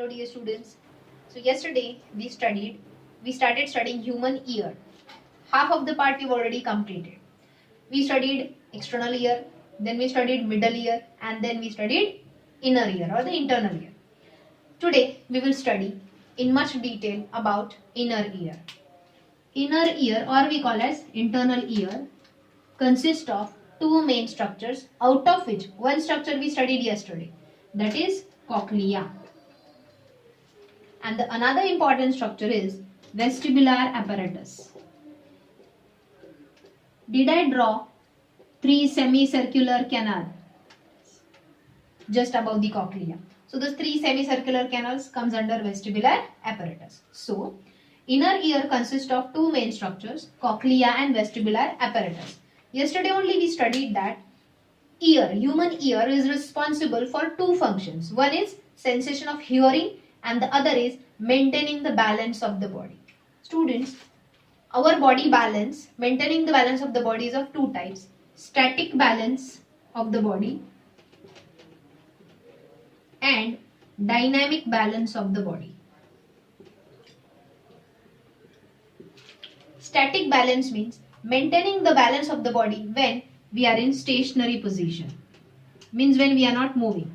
Hello dear students. So yesterday we started studying human ear. Half of the part we've already completed. We studied external ear, then we studied middle ear, and then we studied inner ear or the internal ear. Today we will study in much detail about inner ear. Inner ear, or we call as internal ear, consists of two main structures, out of which one structure we studied yesterday, that is cochlea. And the another important structure is vestibular apparatus. Did I draw three semicircular canals just above the cochlea? So those three semicircular canals comes under vestibular apparatus. So inner ear consists of two main structures, cochlea and vestibular apparatus. Yesterday only we studied that human ear is responsible for two functions. One is sensation of hearing and the other is maintaining the balance of the body. Students, our body balance, maintaining the balance of the body is of two types. Static balance of the body and dynamic balance of the body. Static balance means maintaining the balance of the body when we are in stationary position. Means when we are not moving.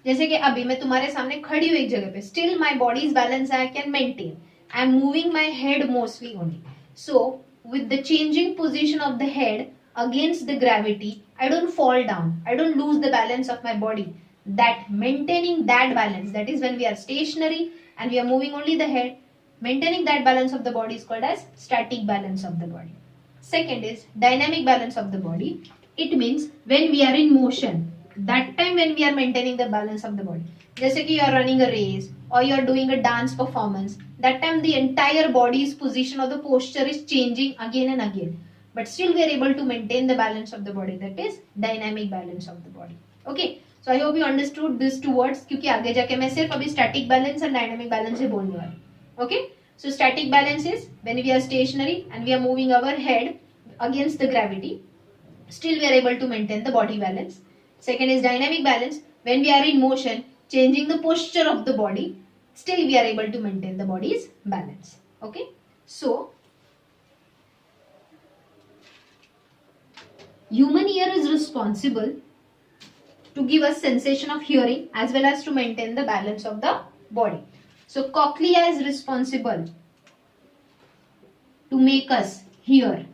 जैसे कि अभी मैं तुम्हारे सामने खड़ी हूँ एक जगह पे, still my body's balance I can maintain. I am moving my head mostly only. So with the changing position of the head against the gravity, I don't fall down. I don't lose the balance of my body. That maintaining that balance, that is when we are stationary and we are moving only the head, maintaining that balance of the body is called as static balance of the body. Second is dynamic balance of the body. It means when we are in motion, that time when we are maintaining the balance of the body. जैसे कि you are running a race or you are doing a dance performance, that time the entire body's position or the posture is changing again and again. But still we are able to maintain the balance of the body, that is dynamic balance of the body. Okay, so I hope you understood these two words क्योंकि आगे जाके मैं सिर्फ अभी static balance and dynamic balance ही बोलने वाली. Okay, so static balance is when we are stationary and we are moving our head against the gravity, still we are able to maintain the body balance. Second is dynamic balance. When we are in motion, changing the posture of the body, still we are able to maintain the body's balance. Okay. So, human ear is responsible to give us sensation of hearing as well as to maintain the balance of the body. So, cochlea is responsible to make us hear.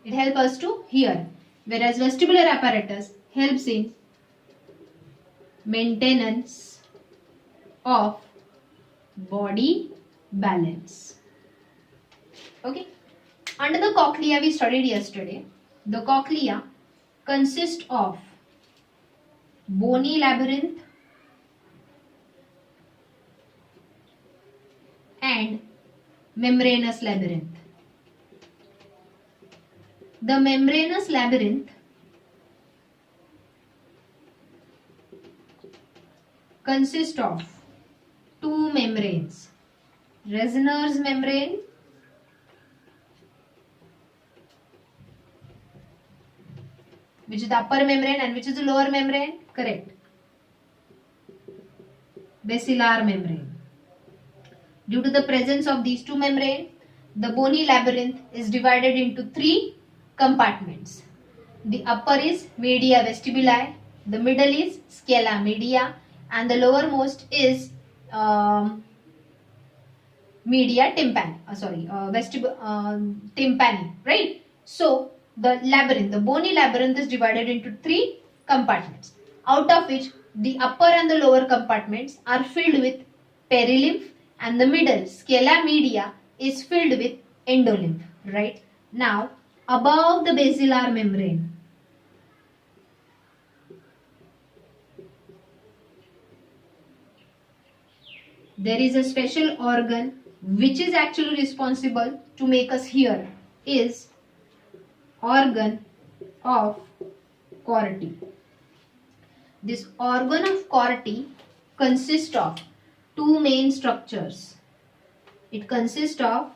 It helps us to hear. Whereas vestibular apparatus helps in maintenance of body balance. Okay. Under the cochlea we studied yesterday, the cochlea consists of bony labyrinth and membranous labyrinth. The membranous labyrinth consists of two membranes, Reznor's membrane which is the upper membrane and which is the lower membrane? Correct. Basilar membrane. Due to the presence of these two membranes, the bony labyrinth is divided into three compartments. The upper is media vestibuli, the middle is scala media, and the lowermost is media tympani. Tympani, right? So the labyrinth, the bony labyrinth is divided into three compartments, out of which the upper and the lower compartments are filled with perilymph, and the middle scala media is filled with endolymph. Right? Now, above the basilar membrane, there is a special organ which is actually responsible to make us hear, is organ of Corti. This organ of Corti consists of two main structures. It consists of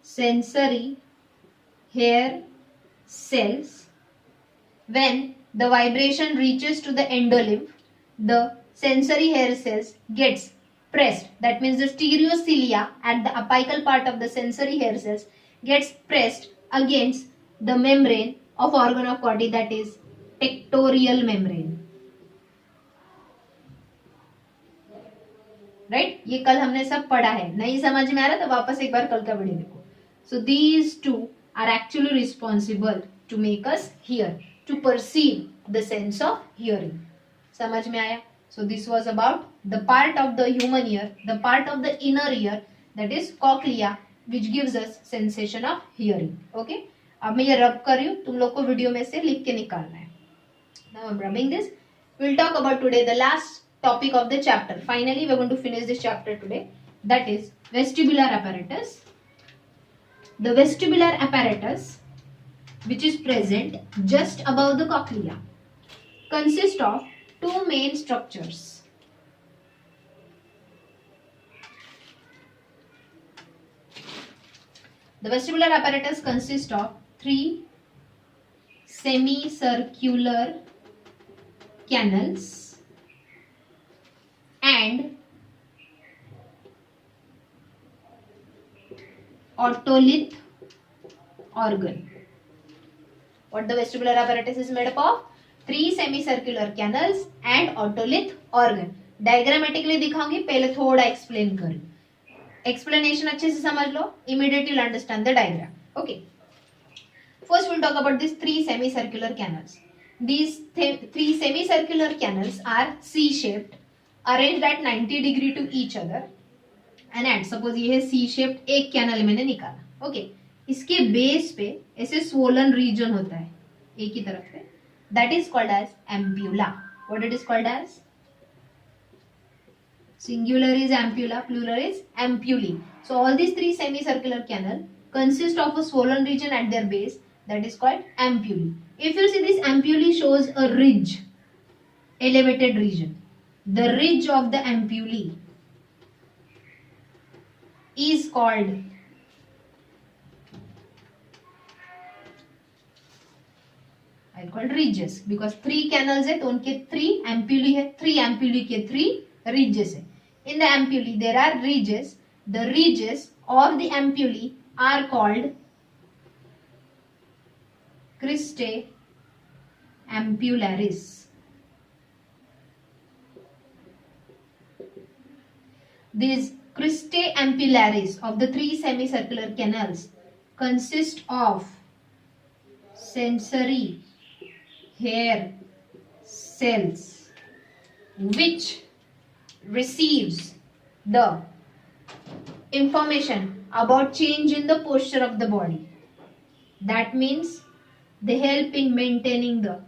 sensory hair cells. When the vibration reaches to the endolymph, the sensory hair cells gets pressed. That means the stereocilia at the apical part of the sensory hair cells gets pressed against the membrane of organ of Corti, that is tectorial membrane. Right ये कल हमने सब पढ़ा है, नहीं समझ में आ रहा तो वापस एक बार कल का वीडियो देखो. So these two are actually responsible to make us hear, to perceive the sense of hearing. समझ में आया? So this was about the part of the human ear, the part of the inner ear that is cochlea which gives us sensation of hearing. Okay, अब मैं ये रब कर रही हूँ, तुम लोग को वीडियो में से लिख के निकालना है. Now I am rubbing this. We'll talk about today the last topic of the chapter. Finally, we're going to finish this chapter today. That is vestibular apparatus. The vestibular apparatus, which is present just above the cochlea, consists of two main structures. The vestibular apparatus consists of three semicircular canals and otolith organ. What the vestibular apparatus is made up of? Three semicircular canals and otolith organ. Diagrammatically दिखाऊंगी, पहले थोड़ा explain करूं. Explanation अच्छे से समझ लो, immediately you'll understand the diagram. Okay. First we'll talk about these three semicircular canals. These three semicircular canals are C-shaped, arranged at 90 degree to each other. And at suppose ये है C-shaped, एक canal मैंने निकाला. Okay, इसके base पे ऐसे swollen region होता है एक ही तरफ पे. That is called as ampulla. What it is called as? Singular is ampulla, plural is ampullae. So all these three semicircular canal consist of a swollen region at their base. That is called ampullae. If you see this ampullae shows a ridge, elevated region. The ridge of the ampullae is called ridges because three canals है तो उनके three ampullae है, three ampullae के three ridges है. In the ampullae there are ridges. The ridges of the ampullae are called cristae ampullaris. These cristae ampullaris of the three semicircular canals consist of sensory hair cells which receives the information about change in the posture of the body. That means they help in maintaining the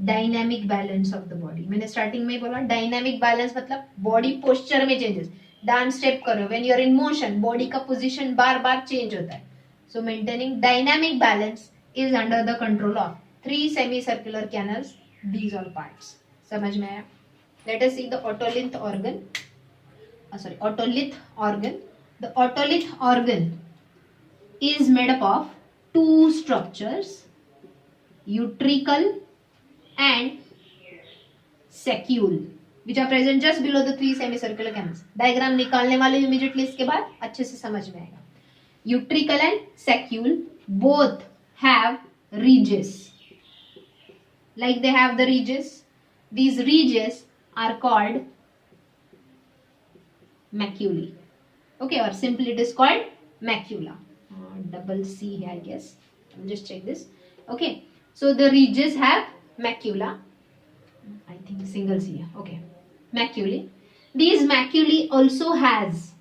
dynamic balance of the body. मैंने starting में बोला dynamic balance मतलब body posture में changes. Dance step करो, when you are in motion body का position बार बार change होता है. So maintaining dynamic balance is under the control of three semi circular canals. These all parts. समझ में आया? Let us see the otolith organ. Otolith organ. The otolith organ is made up of two structures, utricle and saccule, which are present just below the three semicircular canals. Diagram निकालने वाले immediately इसके बाद अच्छे से समझ में आएगा. Utricle and saccule both have ridges. Like they have the ridges. These ridges are called maculae. Okay, or simply it is called macula. Double C here, I guess. I'll just check this. Okay, so the ridges have macula. I think single C here. Okay, maculae. These maculae also has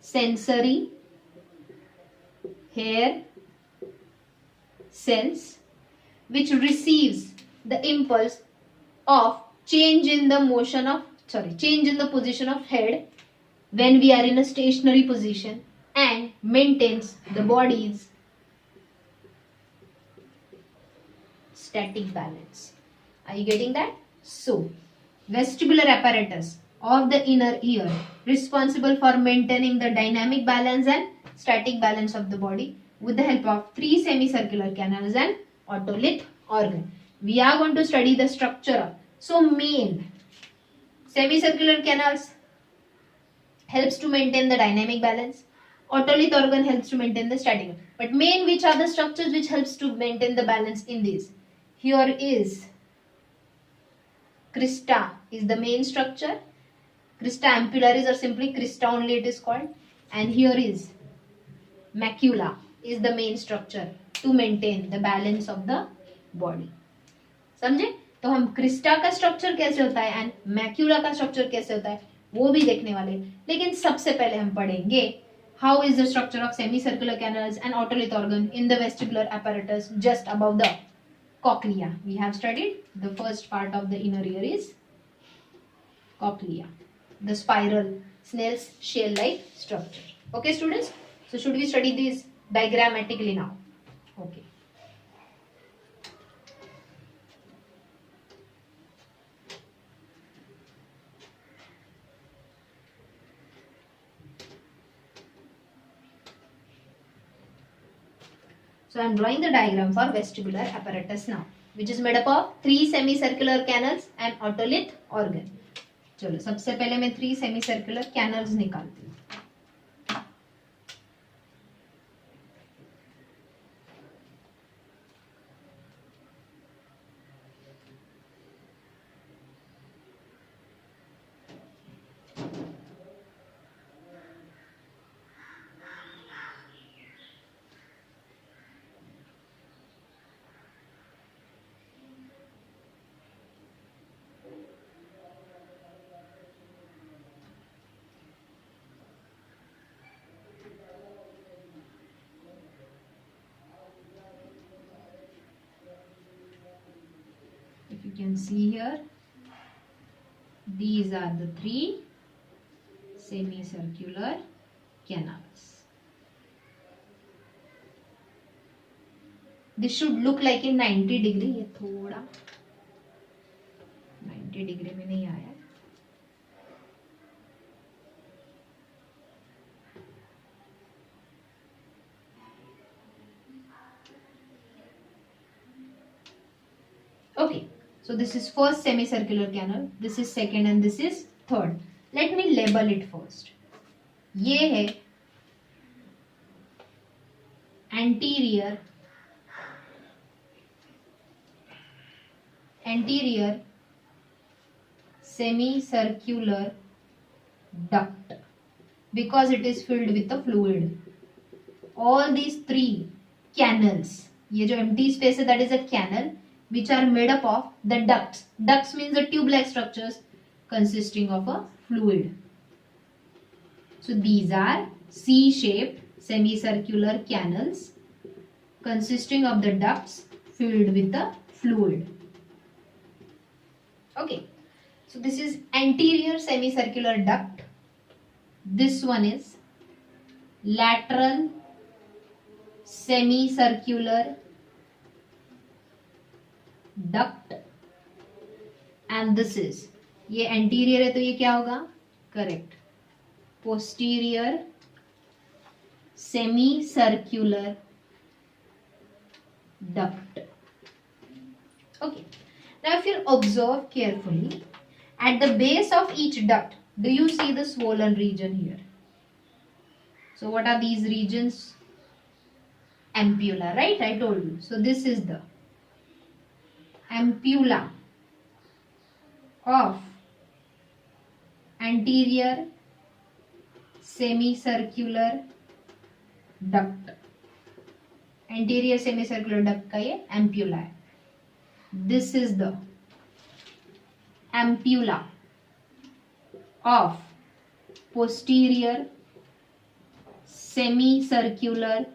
sensory hair cells which receives the impulse of change in the position of head when we are in a stationary position and maintains the body's static balance. Are you getting that? So, vestibular apparatus of the inner ear responsible for maintaining the dynamic balance and static balance of the body with the help of three semicircular canals and otolith organ. We are going to study the structure of, so main semicircular canals helps to maintain the dynamic balance. Otolith organ helps to maintain the static. But main, which are the structures which helps to maintain the balance in this? Here is crista is the main structure. Crista ampullaris, or simply crista only it is called. And here is macula is the main structure to maintain the balance of the body. समझे? तो हम Crysta का structure कैसे होता है and macula का structure कैसे होता है वो भी देखने वाले, लेकिन सबसे पहले हम पढ़ेंगे how is the structure of semi circular canals and otolith organ in the vestibular apparatus just above the cochlea. We have studied the first part of the inner ear is cochlea, the spiral snail's shell like structure. Okay students, so should we study this diagrammatically now? Okay. So I am drawing the diagram for vestibular apparatus now, which is made up of 3 semicircular canals and otolith organ. चलो सबसे पहले मैं 3 semicircular canals निकालती हूँ. You can see here, these are the 3 semicircular canals. This should look like in 90 degree. ये थोड़ा 90 degree में नहीं आया. Okay. So this is first semicircular canal, this is second and this is third. Let me label it first. ये है anterior semicircular duct because it is filled with the fluid. All these 3 canals, ये जो empty space है that is a canal, which are made up of the ducts. Ducts means the tube-like structures consisting of a fluid. So these are C-shaped semicircular canals consisting of the ducts filled with the fluid. Okay, so this is anterior semicircular duct. This one is lateral semicircular duct and this is, ये anterior है तो ये क्या होगा? Correct, posterior semicircular duct. Okay, now if you observe carefully, at the base of each duct, do you see the swollen region here? So what are these regions? Ampulla, right? I told you. So this is the ampulla of anterior semicircular duct. Anterior semicircular duct का ये ampulla है. This is the ampulla of posterior semicircular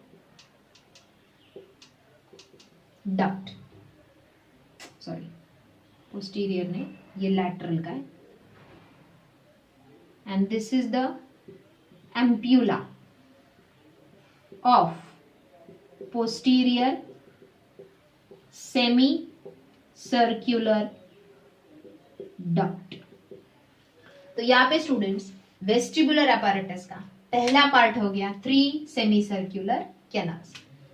duct. Sorry, posterior ने ये lateral का है and this is the ampulla of posterior semi circular duct. तो यहाँ पे स्टूडेंट्स वेस्टिबुलर apparatus का पहला पार्ट हो गया 3 semi circular canals.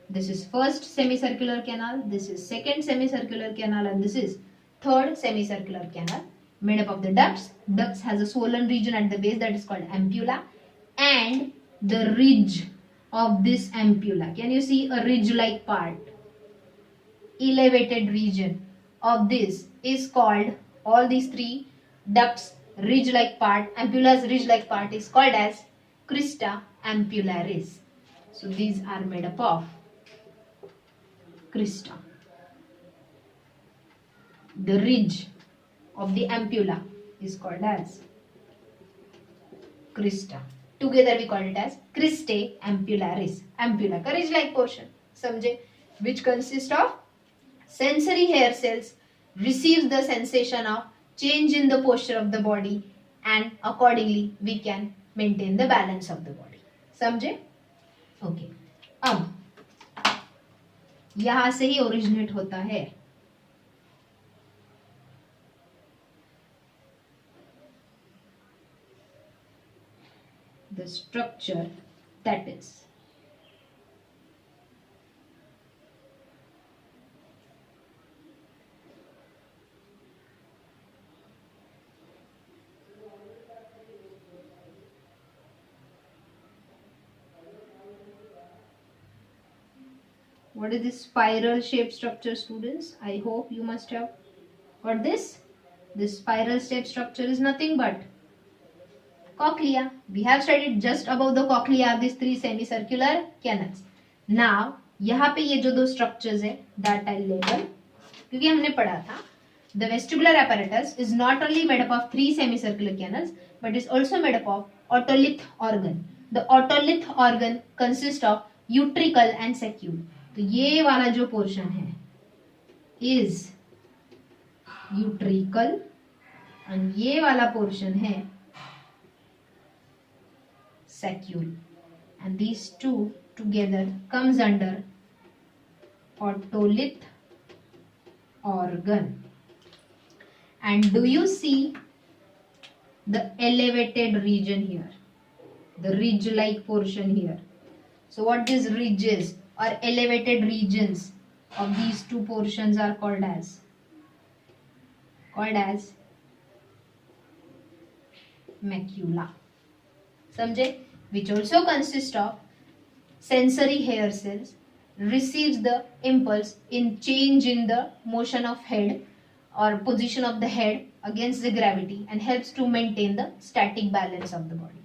This is first semicircular canal, this is second semicircular canal and this is third semicircular canal. made up of the ducts. Ducts has a swollen region at the base that is called ampulla, and the ridge of this ampulla. Can you see a ridge-like part? Elevated region of this is called, all these three ducts, ridge-like part, ampulla's ridge-like part is called as crista ampullaris. So these are made up of crista. The ridge of the ampulla is called as crista. Together we call it as cristae ampullaris. Ampulla का ridge like portion, समझे? Which consists of sensory hair cells, receives the sensation of change in the posture of the body, and accordingly we can maintain the balance of the body. समझे? Okay. अब यहां से ही originate होता है the structure, that is what is this spiral shaped structure, students? I hope you must have got this. This spiral shaped structure is nothing but cochlea. We have studied just above the cochlea are these three semicircular canals. Now यहाँ पे ये जो दो structures है that I'll label, क्योंकि हमने पढ़ा था the vestibular apparatus is not only made up of three semicircular canals but is also made up of otolith organ. The otolith organ consists of utricle and saccule. तो ये वाला जो portion है is utricle and ये वाला portion है saccule, and these two together comes under otolith organ. And do you see the elevated region here, the ridge like portion here? So what these ridges or elevated regions of these two portions are called as macula. समझे? Which also consists of sensory hair cells, receives the impulse in change in the motion of head or position of the head against the gravity and helps to maintain the static balance of the body.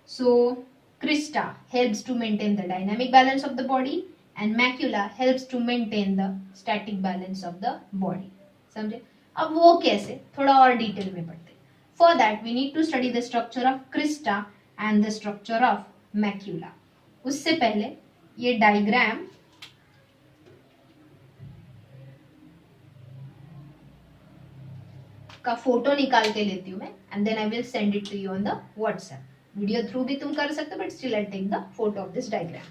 So crista helps to maintain the dynamic balance of the body and macula helps to maintain the static balance of the body. समझे? अब वो कैसे, थोड़ा और detail में पढ़ते. For that we need to study the structure of crista and the structure of macula. उससे पहले ये डायग्राम का फोटो निकाल के लेती हूँ मैं and then I will send it to you on the WhatsApp. Video through भी तुम कर सकते हो but still I take the photo of this diagram.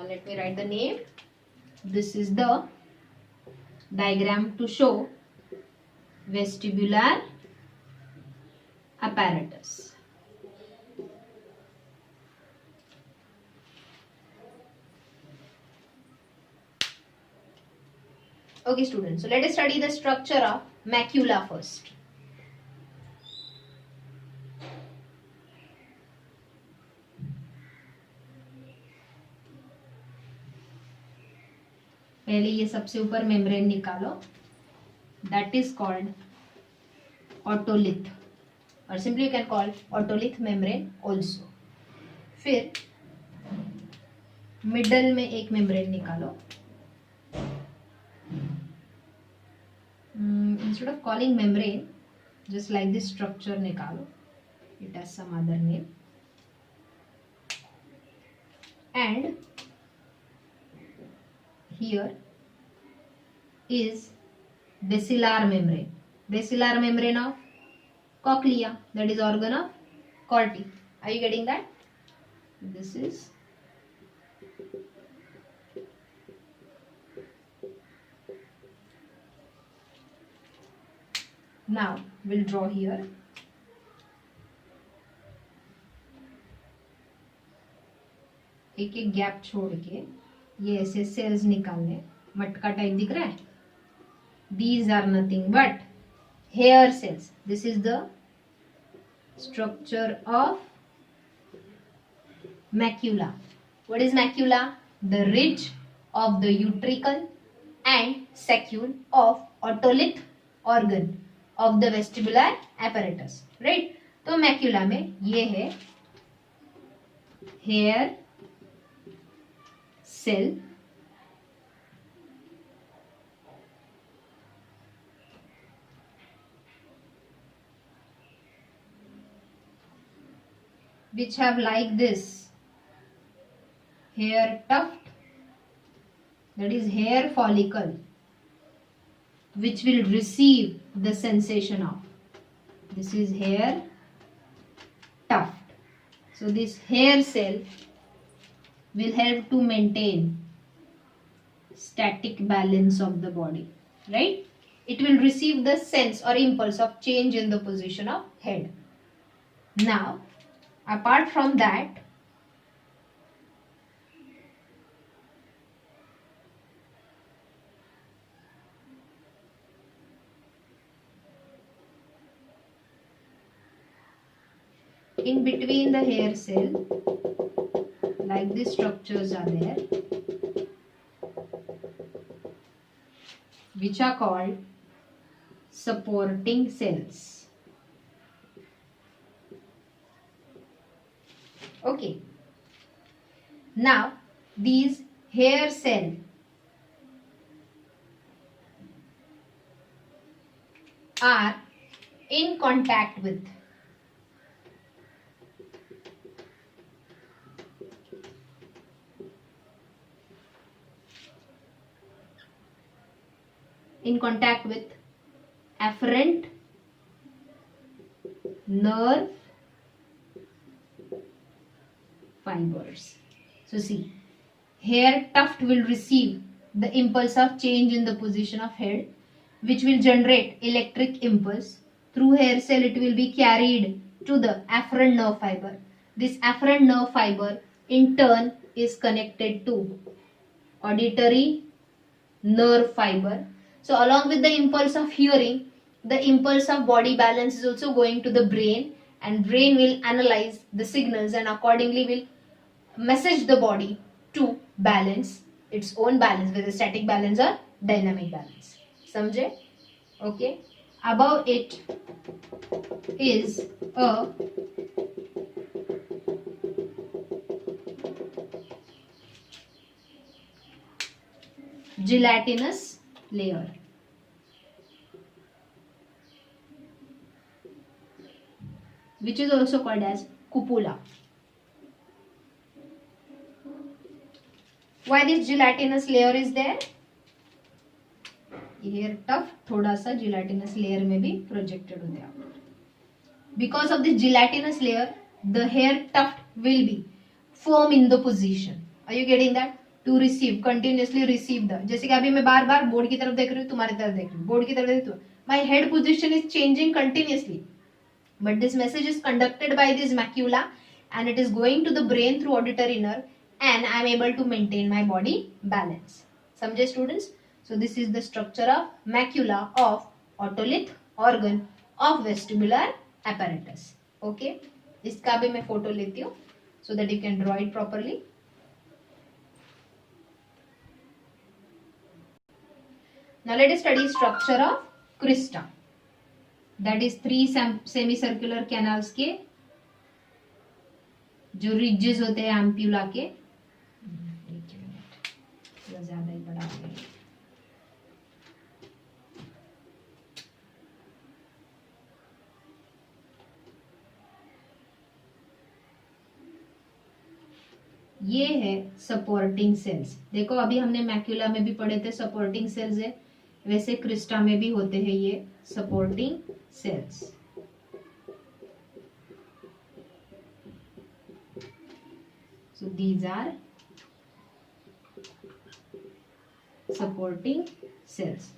Let me write the name. This is the diagram to show vestibular apparatus. Okay students, so let us study the structure of macula first. पहले ये सबसे ऊपर membrane निकालो, that is called otolith or simply you can call otolith membrane also. फिर middle में एक membrane निकालो. Instead of calling membrane, just like this structure निकालो, it has some other name. And here is basilar membrane. Basilar membrane of cochlea, that is organ of Corti. Are you getting that? This is now we'll draw here. एक एक gap छोड़ के ये ऐसे sales निकालने, मटका type दिख रहा है. these are nothing but hair cells. This is the structure of macula. What is macula? The ridge of the utricle and saccule of otolith organ of the vestibular apparatus. Right? तो macula में ये है hair cell, which have like this hair tuft, that is hair follicle, which will receive the sensation of. This is hair tuft. So this hair cell will help to maintain static balance of the body, right? It will receive the sense or impulse of change in the position of head. Now, apart from that, in between the hair cell, like these structures are there, which are called supporting cells. Okay. Now, these hair cells are in contact with afferent nerve fibers. So see, hair tuft will receive the impulse of change in the position of head, which will generate electric impulse. Through hair cell, it will be carried to the afferent nerve fiber. This afferent nerve fiber in turn is connected to auditory nerve fiber. So along with the impulse of hearing, the impulse of body balance is also going to the brain, and brain will analyze the signals and accordingly will message the body to balance its own balance, whether static balance or dynamic balance. समझे? Okay. Above it is a gelatinous layer. Which is also called as cupula. Why this gelatinous layer is there? Hair tuft थोड़ा सा gelatinous layer में भी projected होते हैं. Because of this gelatinous layer, the hair tuft will be firm in the position. Are you getting that? To receive, continuously receive the. जैसे कि अभी मैं बार बार बोर्ड की तरफ देख रही हूँ, तुम्हारी तरफ देख रही हूँ, बोर्ड की तरफ देख रही हूँ. My head position is changing continuously. But this message is conducted by this macula and it is going to the brain through auditory nerve, and I am able to maintain my body balance. समझे students? So this is the structure of macula of otolith organ of vestibular apparatus. Okay? इसका भी मैं photo लेती हूँ so that you can draw it properly. Now let us study structure of crista. That is 3 semicircular canals के जो ridges होते हैं ampulla के. एक मिनट, थोड़ा ज्यादा ही बड़ा हो गया. ये है सपोर्टिंग सेल्स. देखो अभी हमने मैक्यूला में भी पढ़े थे सपोर्टिंग सेल्स है, वैसे क्रिस्टा में भी होते हैं ये supporting sales. So these are supporting cells.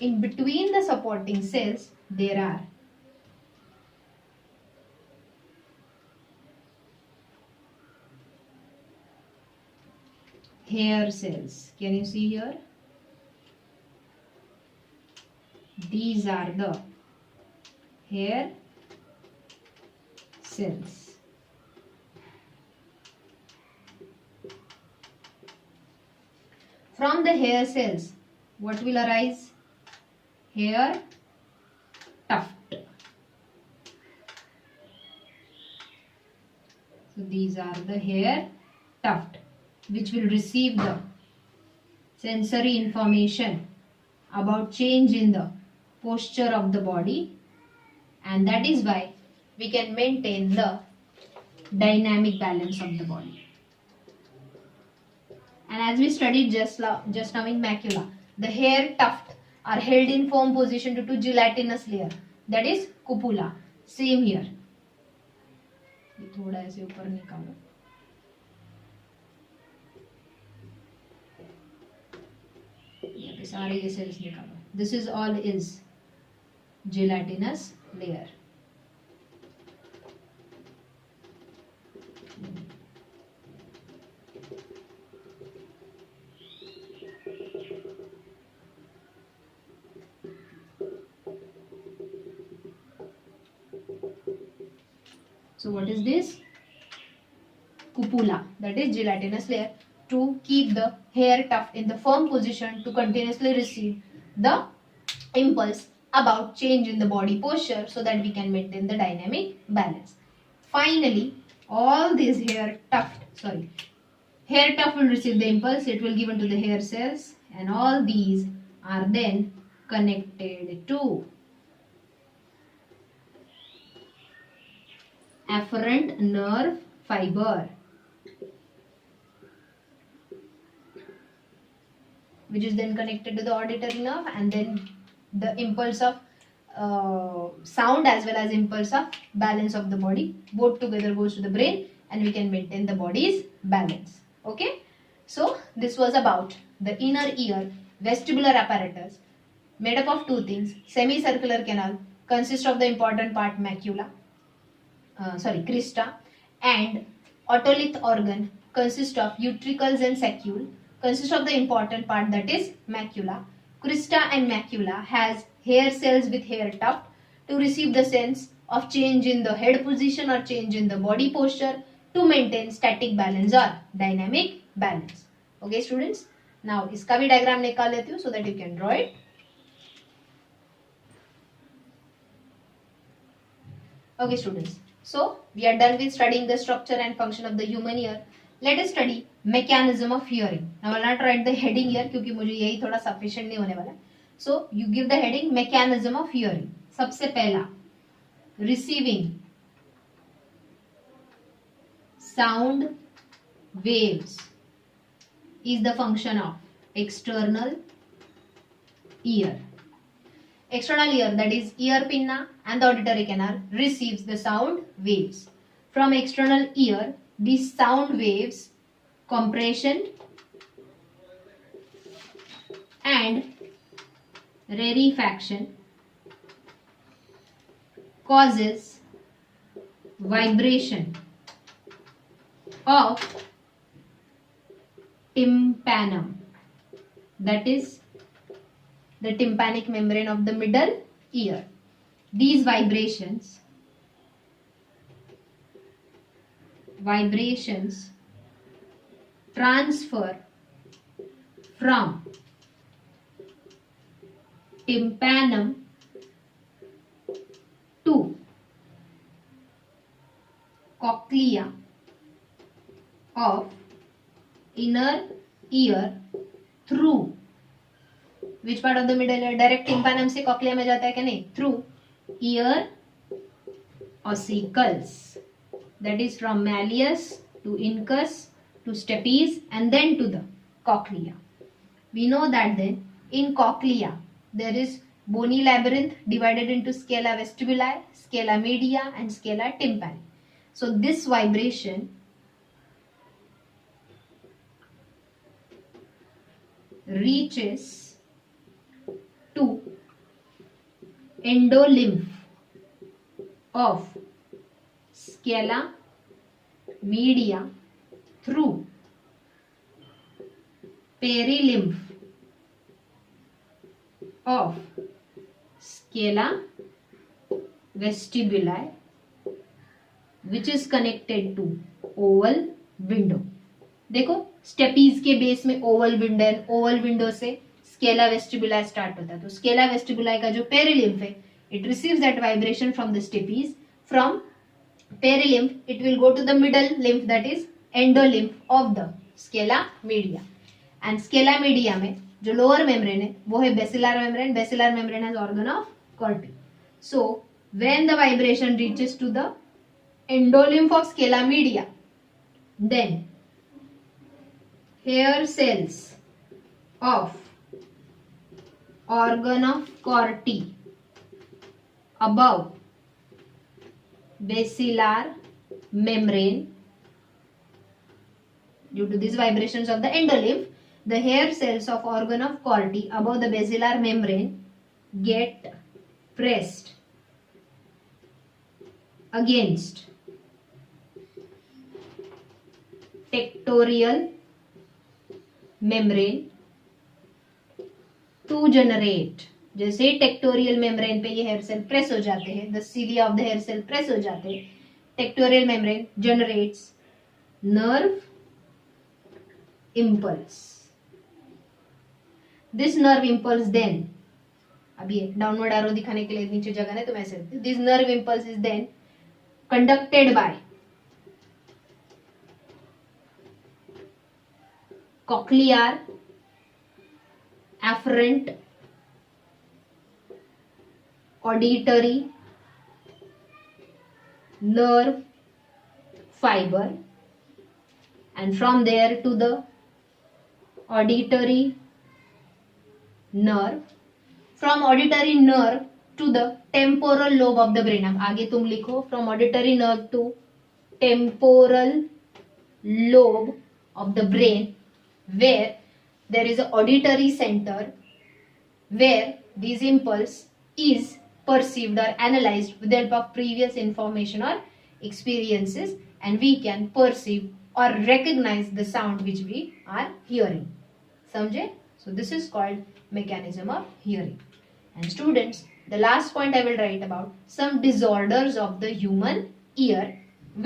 In between the supporting cells there are hair cells. Can you see here? these are the hair cells. From the hair cells, what will arise? Hair tuft. So these are the hair tuft, which will receive the sensory information about change in the posture of the body, and that is why we can maintain the dynamic balance of the body. And as we studied just now in macula, the hair tuft are held in firm position due to gelatinous layer, that is cupula. Same here. थोड़ा ऐसे ऊपर निकालो. यहाँ पे सारे ये cells निकालो. This is all is gelatinous layer. So what is this? Cupula, that is gelatinous layer, to keep the hair tuft in the firm position to continuously receive the impulse about change in the body posture so that we can maintain the dynamic balance. Finally, all these hair tuft will receive the impulse, it will give into the hair cells, and all these are then connected to afferent nerve fiber, which is then connected to the auditory nerve, and then the impulse of sound as well as impulse of balance of the body both together goes to the brain, and we can maintain the body's balance. Okay, so this was about the inner ear vestibular apparatus, made up of two things. Semicircular canal consists of the important part macula, crista, and otolith organ consists of utricles and saccule, consists of the important part, that is macula. Crista and macula has hair cells with hair tuft to receive the sense of change in the head position or change in the body posture to maintain static balance or dynamic balance. Okay students, now इसका भी diagram निकाल लेती हूँ so that you can draw it. Okay students, so we are done with studying the structure and function of the human ear. Let us study mechanism of hearing. Now I will not write the heading here क्योंकि मुझे यही थोड़ा sufficient नहीं होने वाला. So you give the heading mechanism of hearing. सबसे पहला, receiving sound waves is the function of external ear. External ear, that is ear pinna and the auditory canal, receives the sound waves. From external ear, these sound waves, compression and rarefaction, causes vibration of tympanum, that is the tympanic membrane of the middle ear. These vibrations transfer from tympanum to cochlea of inner ear through which part of the middle ear? Direct tympanum से cochlea में जाता है क्या नहीं? Through ear ossicles, that is from malleus to incus to stapes and then to the cochlea. We know that then in cochlea there is bony labyrinth divided into scala vestibuli, scala media and scala tympani. So this vibration reaches to endolymph of scala media through perilymph of scala vestibuli which is connected to oval window. देखो stapes के base में oval window है, oval window से scala vestibuli start होता है. तो scala vestibuli का जो पेरिलिम्फ है, it receives that vibration from the stapes. From perilymph it will go to the middle lymph that is endolymph of the scala media. And scala media में जो lower membrane है वो है basilar membrane. Basilar membrane has organ of Corti. So when the vibration reaches to the endolymph of scala media, then hair cells of organ of Corti above basilar membrane, due to these vibrations of the endolymph, the hair cells of organ of Corti above the basilar membrane get pressed against tectorial membrane to generate. जैसे tectorial membrane पे ये hair cell press हो जाते हैं, the cilia of the hair cell press हो जाते हैं, tectorial membrane generates nerve impulse. This nerve impulse then, अभी डाउनवर्ड एरो दिखाने के लिए नीचे जगह है तो मैं ऐसे, this nerve impulse is then conducted by cochlear afferent auditory nerve fiber, and from there to the auditory nerve, from auditory nerve to the temporal lobe of the brain. अब आगे तुम लिखो from auditory nerve to temporal lobe of the brain, where there is an auditory center where this impulse is perceived or analyzed with the help of previous information or experiences, and we can perceive or recognize the sound which we are hearing. समझे? So this is called mechanism of hearing. And students, the last point I will write about some disorders of the human ear,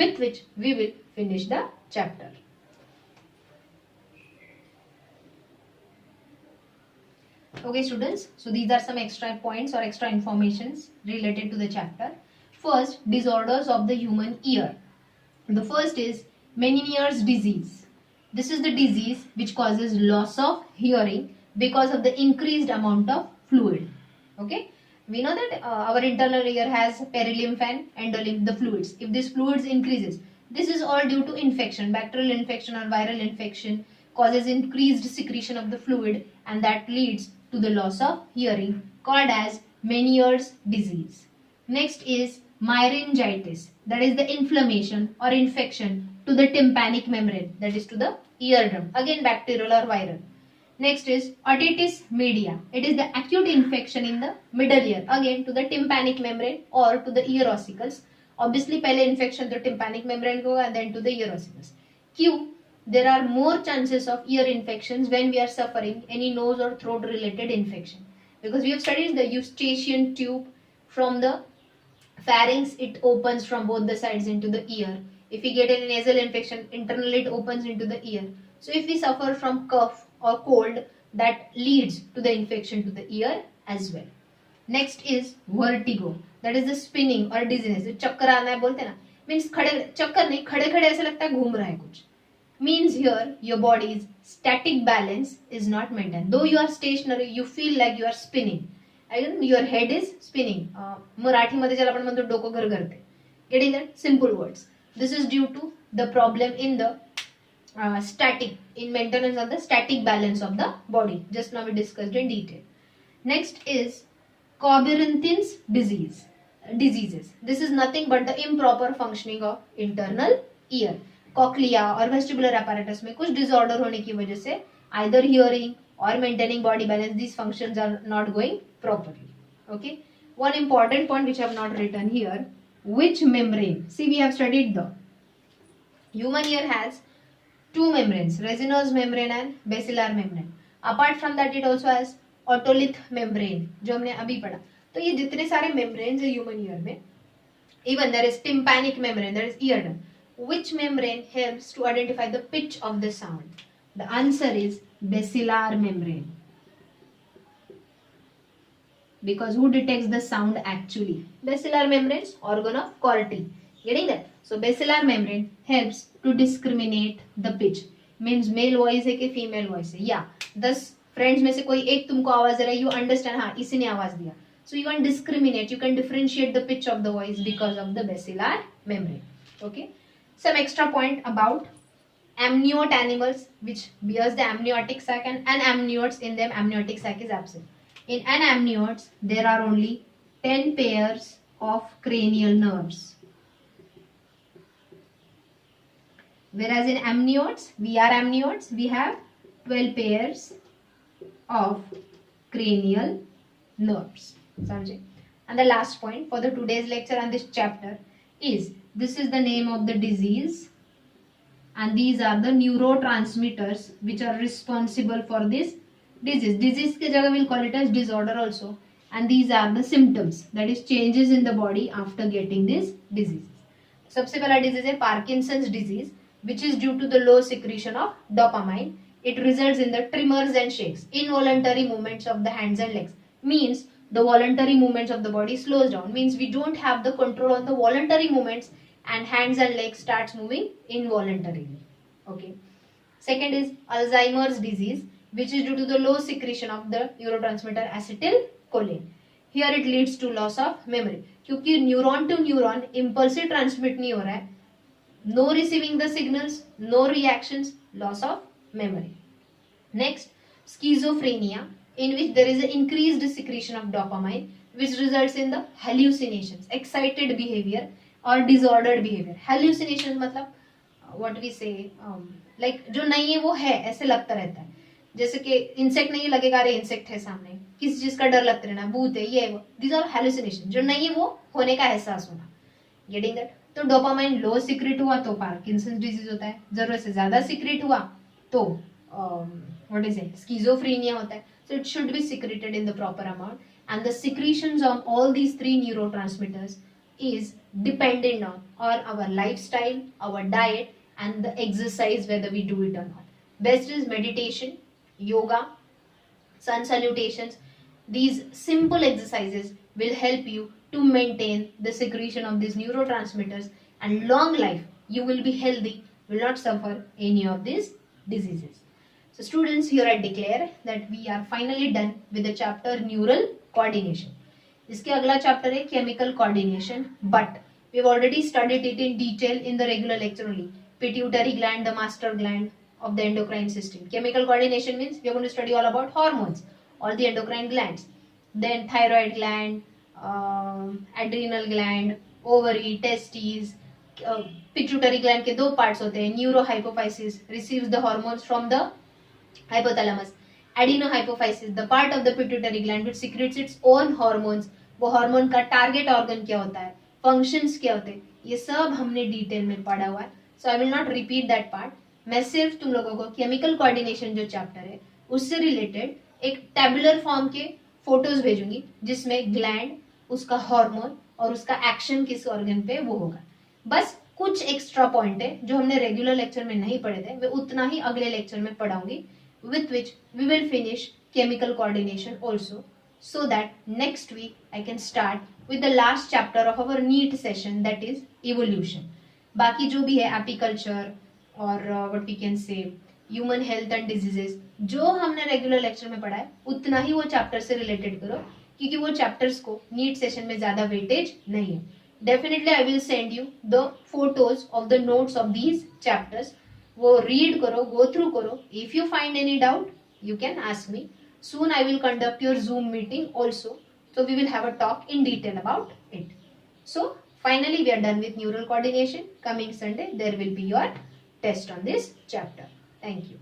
with which we will finish the chapter. Okay students, so these are some extra points or extra informations related to the chapter. First, disorders of the human ear. The first is Meniere's disease. This is the disease which causes loss of hearing because of the increased amount of fluid. Okay, we know that our internal ear has perilymph and endolymph, the fluids. If this fluids increases, this is all due to infection, bacterial infection or viral infection causes increased secretion of the fluid, and that leads to the loss of hearing, called as Meniere's disease. Next is myringitis, that is the inflammation or infection to the tympanic membrane, that is to the eardrum, again bacterial or viral. Next is otitis media, it is the acute infection in the middle ear, again to the tympanic membrane or to the ear ossicles. Obviously पहले infection to tympanic membrane होगा and then to the ear ossicles. Q, there are more chances of ear infections when we are suffering any nose or throat related infection, because we have studied the eustachian tube. From the pharynx it opens from both the sides into the ear. If we get any nasal infection, internally it opens into the ear. So if we suffer from cough or cold, that leads to the infection to the ear as well. Next is vertigo, that is the spinning or dizziness. चक्कर आना है बोलते हैं ना, means खड़े चक्कर नहीं, खड़े खड़े ऐसा लगता है घूम रहा है कुछ. Means here your body's static balance is not maintained. Though you are stationary, you feel like you are spinning. Again, your head is spinning. Marathi मध्ये ज्याला आपण म्हणतो डोकं गरगरते. Getting that? Simple words. This is due to the problem in the in maintenance of the static balance of the body. Just now we discussed in detail. Next is Cobb-Rinthin's diseases. This is nothing but the improper functioning of internal ear. Cochlea और vestibular apparatus में कुछ disorder होने की वजह से either hearing or maintaining body balance, these functions are not going properly. Okay, one important point which I have not written here, which membrane? See, we have studied the human ear has two membranes, resinous membrane and basilar membrane. Apart from that, it also has otolith membrane, जो हमने अभी पढ़ा. तो ये जितने सारे membranes है human ear में, even there is tympanic membrane, that is eardrum. Which membrane helps to identify the pitch of the sound? The answer is basilar membrane. Because who detects the sound actually? Basilar membranes, organ of Corti. Getting that? So basilar membrane helps to discriminate the pitch. Means male voice है कि female voice है, या 10 friends में से कोई एक तुमको आवाज दे रहा है, you understand, हाँ इसी ने आवाज दिया. So you can discriminate, you can differentiate the pitch of the voice because of the basilar membrane. Okay. Some extra point about amniote animals which bears the amniotic sac, and anamniotes in them amniotic sac is absent. In anamniotes there are only 10 pairs of cranial nerves. Whereas in amniotes, we have 12 pairs of cranial nerves. And the last point for the today's lecture on this chapter is, this is the name of the disease and these are the neurotransmitters which are responsible for this disease. Disease ke jagah we'll call it as disorder also, and these are the symptoms, that is changes in the body after getting this disease. सबसे पहला disease है Parkinson's disease, which is due to the low secretion of dopamine. It results in the tremors and shakes, involuntary movements of the hands and legs. Means the voluntary movements of the body slows down, means we don't have the control on the voluntary movements and hands and legs starts moving involuntarily. Okay. Second is Alzheimer's disease, which is due to the low secretion of the neurotransmitter acetylcholine. Here it leads to loss of memory, क्योंकि neuron to neuron impulse transmit नहीं हो रहा है, no receiving the signals, no reactions, loss of memory. Next, schizophrenia, in which there is an increased secretion of dopamine, which results in the hallucinations, excited behavior or disordered behavior. Hallucinations मतलब what we say, like जो नहीं है वो है ऐसे लगता रहता है, जैसे कि इंसेक्ट नहीं लगेगा, अरे इंसेक्ट है सामने, किसी चीज का डर लगता रहना, भूत है, ये वो, these are hallucinations, जो नहीं है वो होने का एहसास होना. Getting that? तो डोपामाइन लो सीक्रेट हुआ तो पार्किंसंस डिजीज होता है, जरूरत से ज्यादा सीक्रेट हुआ तो व्हाट इज इट, स्किज़ोफ्रेनिया होता है. So it should be secreted in the proper amount, and the secretions on all these three neurotransmitters is dependent on our lifestyle, our diet, and the exercise, whether we do it or not. Best is meditation, yoga, sun salutations. These simple exercises will help you to maintain the secretion of these neurotransmitters, and long life, you will be healthy, will not suffer any of these diseases. So students, here I declare that we are finally done with the chapter neural coordination. इसके अगला chapter है chemical coordination, but we've already studied it in detail in the regular lecture only. Pituitary gland, the master gland of the endocrine system. Chemical coordination means we are going to study all about hormones, all the endocrine glands, then thyroid gland, adrenal gland, ovary, testes, pituitary gland के दो parts होते हैं. Neurohypophysis receives the hormones from the hypothalamus. Adenohypophysis, the part of the pituitary gland which secretes its own hormones. वो hormone का target organ क्या होता है, functions क्या होते हैं, ये सब हमने डिटेल में पढ़ा हुआ है. So I will not repeat that part. मैं सिर्फ तुम लोगों को केमिकल कोऑर्डिनेशन जो चैप्टर है उससे रिलेटेड एक टेबुलर फॉर्म के फोटोज भेजूंगी, जिसमें ग्लैंड, उसका हार्मोन और उसका एक्शन किस ऑर्गन पे वो होगा. बस कुछ एक्स्ट्रा पॉइंट है जो हमने रेगुलर लेक्चर में नहीं पढ़े थे, मैं उतना ही अगले लेक्चर में पढ़ाऊंगी, with which we will finish chemical coordination also, so that next week I can start with the last chapter of our NEET session, that is evolution. बाकी जो भी है apiculture और what we can say human health and diseases, जो हमने regular lecture में पढ़ा है उतना ही वो चैप्टर से रिलेटेड करो, क्योंकि वो चैप्टर्स को नीट सेशन में ज्यादा वेटेज नहीं है. Definitely I will send you the photos of the notes of these chapters. वो रीड करो, गो थ्रू करो. If you find any doubt you can ask me. Soon I will conduct your Zoom meeting also, so we will have a talk in detail about it. So finally we are done with neural coordination. Coming Sunday there will be your test on this chapter. Thank you.